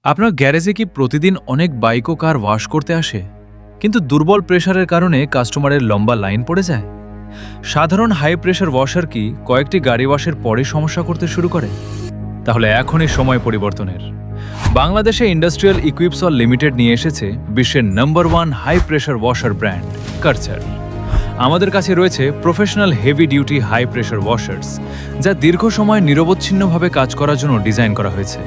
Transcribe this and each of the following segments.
আপনার গ্যারেজে কি প্রতিদিন অনেক বাইক ও কার ওয়াশ করতে আসে, কিন্তু দুর্বল প্রেশারের কারণে কাস্টমারের লম্বা লাইন পড়ে যায়? সাধারণ হাই প্রেশার ওয়াশার কি কয়েকটি গাড়ি ওয়াশের পরে সমস্যা করতে শুরু করে? তাহলে এখনই সময় পরিবর্তনের। বাংলাদেশে ইন্ডাস্ট্রিয়াল ইকুইপসল লিমিটেড নিয়ে এসেছে বিশ্বের number 1 high pressure washer brand Karcher. আমাদের কাছে রয়েছে professional heavy duty high pressure washers, যা দীর্ঘ সময় নিরবচ্ছিন্নভাবে কাজ করার জন্য ডিজাইন করা হয়েছে।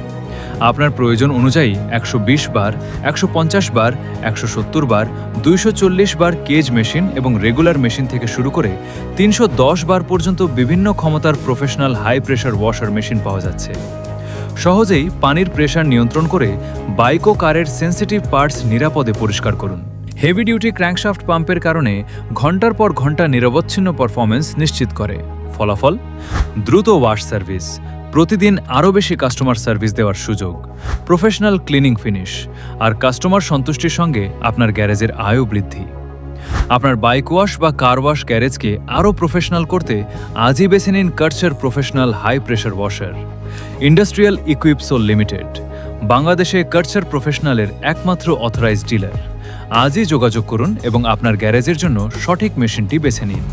আপনার প্রয়োজন অনুযায়ী 120 bar, 150 bar, 170 bar, 240 bar cage machine এবং রেগুলার মেশিন থেকে শুরু করে 310 বার পর্যন্ত বিভিন্ন ক্ষমতার professional high pressure washer machine পাওয়া যাচ্ছে। সহজেই পানির প্রেশার নিয়ন্ত্রণ করে বাইক ও কারের সেন্সিটিভ পার্টস নিরাপদে পরিষ্কার করুন। হেভি ডিউটি ক্র্যাঙ্কশাফট পাম্পের কারণে ঘন্টার পর ঘন্টা নিরবচ্ছিন্ন পারফরমেন্স নিশ্চিত করে। ফলাফল: দ্রুত ওয়াশ সার্ভিস, প্রতিদিন আরও বেশি কাস্টমার সার্ভিস দেওয়ার সুযোগ, প্রফেশনাল ক্লিনিং ফিনিশ, আর কাস্টমার সন্তুষ্টির সঙ্গে আপনার গ্যারেজের আয়ও বৃদ্ধি। আপনার বাইক ওয়াশ বা কার ওয়াশ গ্যারেজকে আরও প্রফেশনাল করতে আজই বেছে নিন Karcher professional high pressure washer. Industrial Equipsol limited, বাংলাদেশে কার্চার প্রফেশনালের একমাত্র অথরাইজড ডিলার। আজই যোগাযোগ করুন এবং আপনার গ্যারেজের জন্য সঠিক মেশিনটি বেছে নিন।